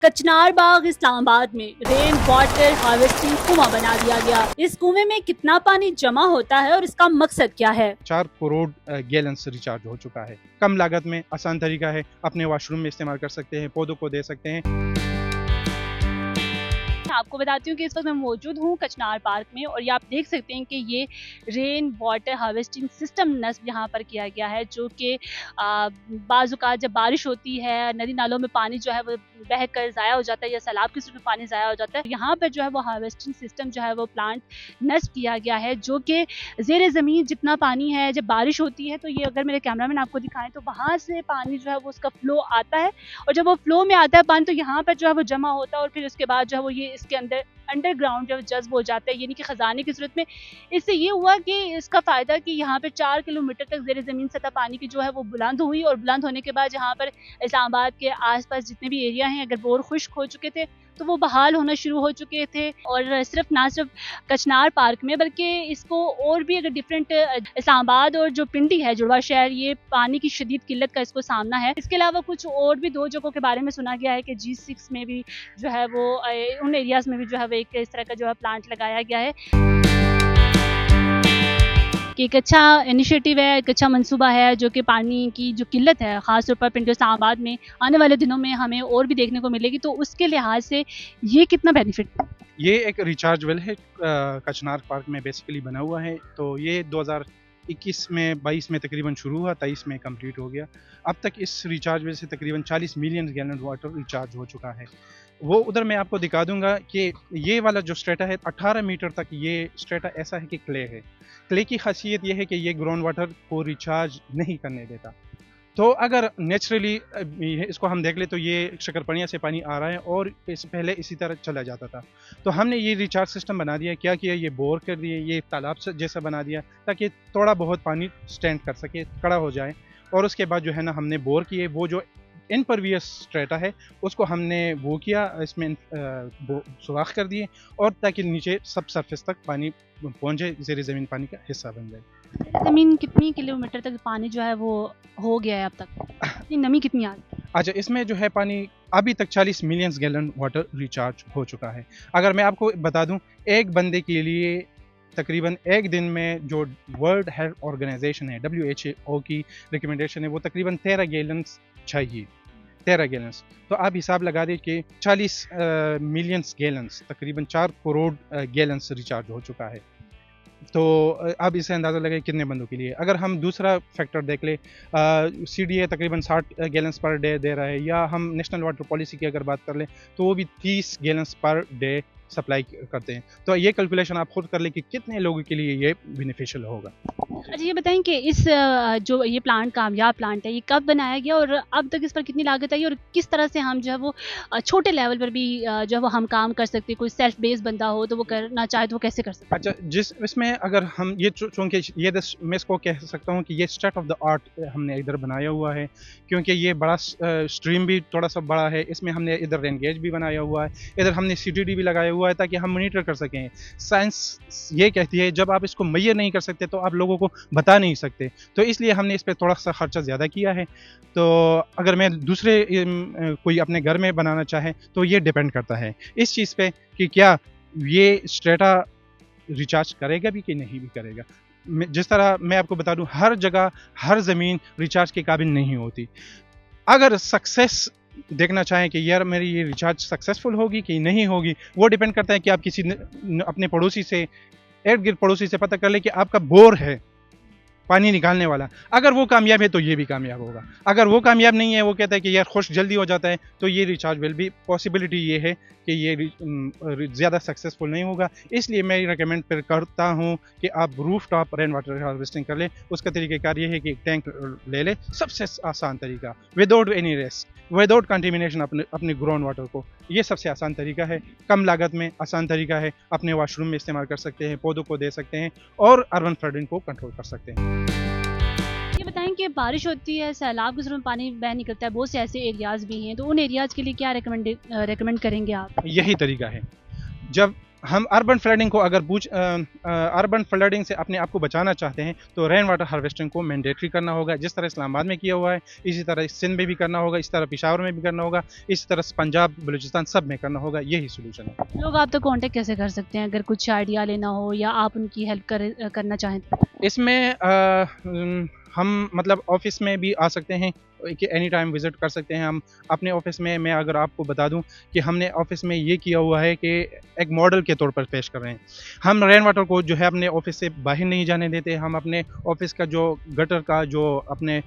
कचनार बाग इस्लामाबाद में rain water harvesting कुआं बना दिया गया। इस कुएं में कितना पानी जमा होता है और इसका मकसद क्या है? 4 करोड़ गैलन्स रिचार्ज हो चुका है। कम लागत में आसान तरीका है, अपने वॉशरूम में इस्तेमाल कर सकते हैं, पौधों को दे सकते हैं। आपको बताती हूँ कि इस वक्त मैं मौजूद हूँ कचनार पार्क में और ये आप देख सकते हैं कि ये रेन वाटर हार्वेस्टिंग सिस्टम नस्ब यहाँ पर किया गया है, जो कि बाज़-औक़ात जब बारिश होती है, नदी नालों में पानी जो है वो बह कर ज़ाया हो जाता है या सैलाब की सूरत में पानी ज़ाया हो जाता है। यहाँ पर जो है वो हार्वेस्टिंग सिस्टम जो है वो प्लांट नस्ब किया गया है, जो कि ज़ेर ज़मीन जितना पानी है जब बारिश होती है तो ये अगर मेरे कैमरामैन आपको दिखाएं तो वहाँ से पानी जो है वो उसका फ्लो आता है और जब वो फ्लो में आता है पानी तो यहाँ पर जो है वो जमा होता है और फिर उसके बाद जो है वो ये इसके अंदर अंडरग्राउंड जो जज्ब हो जाता है, यानी कि खजाने की सूरत में। इससे ये हुआ कि इसका फ़ायदा कि यहाँ पे 4 किलोमीटर तक ज़ेर ज़मीन सतह पानी की जो है वो बुलंद हुई और बुलंद होने के बाद यहाँ पर इस्लामाबाद के आसपास जितने भी एरिया हैं अगर बोर खुश्क हो चुके थे तो वो बहाल होना शुरू हो चुके थे। और ना सिर्फ कचनार पार्क में बल्कि इसको और भी अगर डिफरेंट इस्लामाबाद और जो पिंडी है जुड़वा शहर, ये पानी की शदीद किल्लत का इसको सामना है। इसके अलावा कुछ और भी 2 जगहों के बारे में सुना गया है कि G6 में भी जो है वो उन एरियाज में भी जो है वो एक इस तरह का जो है प्लांट लगाया गया है कि एक अच्छा इनिशिएटिव है, एक अच्छा मंसूबा है जो कि पानी की जो किल्लत है ख़ास तौर पर पिंडी इस्लामाबाद में आने वाले दिनों में हमें और भी देखने को मिलेगी। तो उसके लिहाज से ये कितना बेनिफिट है? ये एक रिचार्ज वेल है, कचनार पार्क में बेसिकली बना हुआ है। तो ये 2021 में 22 में तकरीबन शुरू हुआ, 23 में कंप्लीट हो गया। अब तक इस रिचार्ज वेल से तकरीबन 40 मिलियन गैलन वाटर रिचार्ज हो चुका है। वो उधर मैं आपको दिखा दूंगा कि ये वाला जो स्ट्रेटा है 18 मीटर तक ये स्ट्रेटा ऐसा है कि क्ले है। क्ले की खासियत ये है कि ये ग्राउंड वाटर को रिचार्ज नहीं करने देता। तो अगर नेचुरली इसको हम देख ले तो ये शकरपनिया से पानी आ रहा है और इससे पहले इसी तरह चला जाता था। तो हमने ये रिचार्ज सिस्टम बना दिया। क्या किया, ये बोर कर दिए, ये तालाब जैसा बना दिया ताकि थोड़ा बहुत पानी स्टैंड कर सके, खड़ा हो जाए। और उसके बाद जो है ना हमने बोर किए, वो जो इनपरवियस स्ट्रेटा है उसको हमने वो किया, इसमें सुराख कर दिए और ताकि नीचे सब सरफेस तक पानी पहुंचे, ज़ेर ज़मीन पानी का हिस्सा बन जाए। ज़मीन कितनी किलोमीटर तक पानी जो है वो हो गया है अब तक? नमी कितनी आ गई? अच्छा, इसमें जो है पानी अभी तक 40 मिलियन गैलन वाटर रिचार्ज हो चुका है। अगर मैं आपको बता दूं, एक बंदे के लिए तकरीबन एक दिन में जो वर्ल्ड हेल्थ ऑर्गेनाइजेशन है WHO की रिकमेंडेशन है वो तकरीबन 13 गैलन्स चाहिए, 13 गैलन्स। तो आप हिसाब लगा दें कि 40 मिलियन गैलन्स तकरीबन 4 करोड़ गैलन्स रिचार्ज हो चुका है। तो अब इसे अंदाज़ा लगे कितने बंदों के लिए। अगर हम दूसरा फैक्टर देख ले, CDA तकरीबन 60 गैलन्स पर डे दे रहा है, या हम नेशनल वाटर पॉलिसी की अगर बात कर लें तो वो भी 30 गैलन्स पर डे सप्लाई करते हैं। तो ये कैलकुलेशन आप खुद कर ले कि कितने लोगों के लिए ये बेनिफिशियल होगा। अच्छा, ये बताएं कि इस जो ये प्लांट कामयाब प्लांट है ये कब बनाया गया और अब तक इस पर कितनी लागत आई और किस तरह से हम जो है वो छोटे लेवल पर भी जो है वो हम काम कर सकते हैं? कोई सेल्फ बेस्ड बंदा हो तो वो करना चाहे तो वो कैसे कर सकता है? अच्छा, जिस इसमें अगर हम ये चूँकि ये मैं इसको कह सकता हूँ कि ये स्टेट ऑफ द आर्ट हमने इधर बनाया हुआ है, क्योंकि ये बड़ा स्ट्रीम भी थोड़ा सा बड़ा है। इसमें हमने इधर रेन गेज भी बनाया हुआ है, इधर हमने CTD भी लगाया हुआ है ताकि हम मॉनिटर कर सकें। साइंस ये कहती है जब आप इसको मेजर नहीं कर सकते तो आप लोगों को बता नहीं सकते, तो इसलिए हमने इस पे थोड़ा सा खर्चा ज़्यादा किया है। तो अगर मैं दूसरे कोई अपने घर में बनाना चाहे तो ये डिपेंड करता है इस चीज़ पे कि क्या ये स्ट्रेटा रिचार्ज करेगा भी कि नहीं भी करेगा। जिस तरह मैं आपको बता दूं, हर जगह हर ज़मीन रिचार्ज के काबिल नहीं होती। अगर सक्सेस देखना चाहें कि यार मेरी ये रिचार्ज सक्सेसफुल होगी कि नहीं होगी, वो डिपेंड करता है कि आप किसी अपने पड़ोसी से, इर्द गिर्द पड़ोसी से पता कर ले कि आपका बोर है पानी निकालने वाला। अगर वो कामयाब है तो ये भी कामयाब होगा। अगर वो कामयाब नहीं है, वो कहता है कि यार खुश जल्दी हो जाता है, तो ये रिचार्ज वेल भी पॉसिबिलिटी ये है कि ये ज़्यादा सक्सेसफुल नहीं होगा। इसलिए मैं रिकमेंड करता हूँ कि आप roof top rain water harvesting कर ले। उसका तरीक़ाकार ये है कि एक टैंक ले ले, सबसे आसान तरीका, without any risk, without contamination अपने ग्राउंड वाटर को। ये सबसे आसान तरीका है, कम लागत में आसान तरीका है, अपने वॉशरूम में इस्तेमाल कर सकते हैं, पौधों को दे सकते हैं और अर्बन फ्लडिंग को कंट्रोल कर सकते हैं। ये बताएं कि बारिश होती है, सैलाब के सूरत पानी बह निकलता है, बहुत से ऐसे एरियाज भी हैं, तो उन एरियाज के लिए क्या रेकमेंड करेंगे आप? यही तरीका है। जब हम अर्बन फ्लडिंग को अगर अर्बन फ्लडिंग से अपने आप को बचाना चाहते हैं तो रेन वाटर हार्वेस्टिंग को मैंडेटरी करना होगा, जिस तरह इस्लामाबाद में किया हुआ है इसी तरह सिंध में भी करना होगा, इस तरह पेशावर में भी करना होगा, इस तरह पंजाब बलूचिस्तान सब में करना होगा। यही सोल्यूशन है। लोग आप तक कांटेक्ट कैसे कर सकते हैं अगर कुछ आइडिया लेना हो या आप उनकी हेल्प करना चाहें तो? इसमें हम मतलब ऑफिस में भी आ सकते हैं कि एनी टाइम विज़िट कर सकते हैं हम अपने ऑफिस में। मैं अगर आपको बता दूं कि हमने ऑफिस में ये किया हुआ है कि एक मॉडल के तौर पर पेश कर रहे हैं। हम रेन वाटर को जो है अपने ऑफिस से बाहर नहीं जाने देते। हम अपने ऑफिस का जो गटर का जो अपने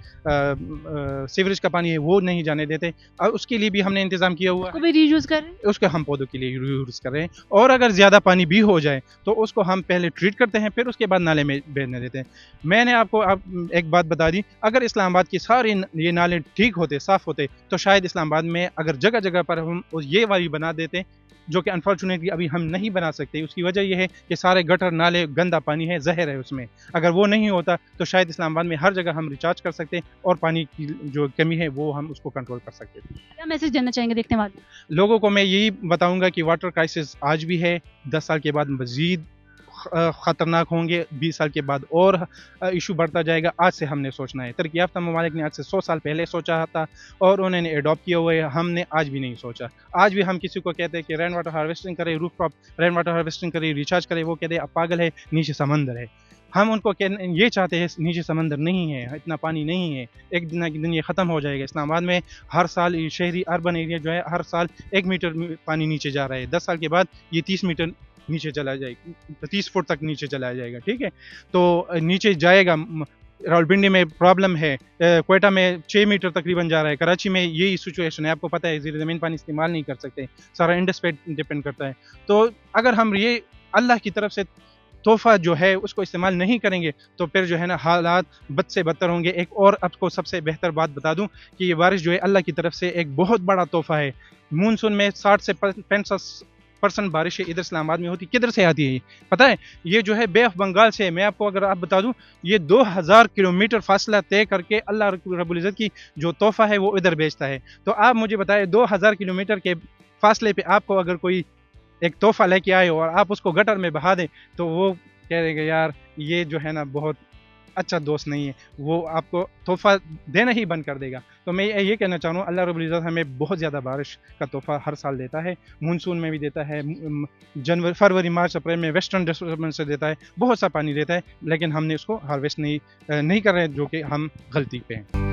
सीवरेज का पानी है वो नहीं जाने देते, और उसके लिए भी हमने इंतज़ाम किया हुआ उसको है। भी रीयूज कर रहे हैं? उसको हम पौधों के लिए यूज़ कर रहे हैं, और अगर ज़्यादा पानी भी हो जाए तो उसको हम पहले ट्रीट करते हैं, फिर उसके बाद नाले में बहने देते हैं। मैंने आपको अब एक बात बता दी, अगर इस्लामाबाद की सारे ये नाले ठीक होते, साफ़ होते, तो शायद इस्लामाबाद में अगर जगह जगह पर हम ये वाली बना देते, जो कि अनफॉर्चुनेटली अभी हम नहीं बना सकते। उसकी वजह यह है कि सारे गटर नाले गंदा पानी है, जहर है उसमें। अगर वो नहीं होता तो शायद इस्लामाबाद में हर जगह हम रिचार्ज कर सकते और पानी की जो कमी है वो हम उसको कंट्रोल कर सकते। क्या मैसेज देना चाहेंगे देखने वाले लोगों को मैं यही बताऊंगा कि वाटर क्राइसिस आज भी है, 10 साल के बाद मज़ीद ख़तरनाक होंगे, 20 साल के बाद और इशू बढ़ता जाएगा। आज से हमने सोचना है। तरक्की याफ्ता ममालिक ने आज से 100 साल पहले सोचा था और उन्होंने एडॉप्ट किया हुआ है, हमने आज भी नहीं सोचा। आज भी हम किसी को कहते हैं कि रेन वाटर हार्वेस्टिंग करे, roof top rain water harvesting करे, रिचार्ज करे, वो कहते हैं अब पागल है, नीचे समंदर है। हम उनको ये चाहते हैं, नीचे समंदर नहीं है, इतना पानी नहीं है, एक दिन ये ख़त्म हो जाएगा। इस्लामाबाद में हर साल शहरी अर्बन एरिया जो है हर साल 1 मीटर पानी नीचे जा रहा है। 10 साल के बाद ये 30 मीटर नीचे चला जाएगा, 30 फुट तक नीचे चला जाएगा। ठीक है, तो नीचे जाएगा। रावलपिंडी में प्रॉब्लम है, क्वेटा में 6 मीटर तकरीबन जा रहा है, कराची में यही सिचुएशन है। आपको पता है ज़ीर ज़मीन पानी इस्तेमाल नहीं कर सकते, सारा इंडस पे डिपेंड करता है। तो अगर हम ये अल्लाह की तरफ से तोहफ़ा जो है उसको इस्तेमाल नहीं करेंगे तो फिर जो है ना हालात बद से बदतर होंगे। एक और आपको सबसे बेहतर बात बता दूं कि ये बारिश जो है अल्लाह की तरफ से एक बहुत बड़ा तोहफ़ा है। मानसून में 60 से 65% बारिश इधर इस्लामाबाद में होती, किधर से आती है पता है? ये जो है बे ऑफ बंगाल से। मैं आपको अगर आप बता दूं, ये 2000 किलोमीटर फासला तय करके अल्लाह रब्बुल इज़्ज़त की जो तोहफ़ा है वो इधर भेजता है। तो आप मुझे बताएं, 2000 किलोमीटर के फासले पे आपको अगर कोई एक तोहफ़ा लेके आए और आप उसको गटर में बहा दें तो वो कह देगा यार ये जो है ना बहुत अच्छा दोस्त नहीं है, वो आपको तोहफ़ा देना ही बंद कर देगा। तो मैं ये कहना चाह रहा हूँ, अल्लाह रब्बुल इज़्ज़त हमें बहुत ज़्यादा बारिश का तोहफ़ा हर साल देता है। मानसून में भी देता है, जनवरी फरवरी मार्च अप्रैल में वेस्टर्न डिस्टर्बेंस से देता है, बहुत सा पानी देता है, लेकिन हमने उसको हार्वेस्ट नहीं कर रहे हैं, जो कि हम गलती पे हैं।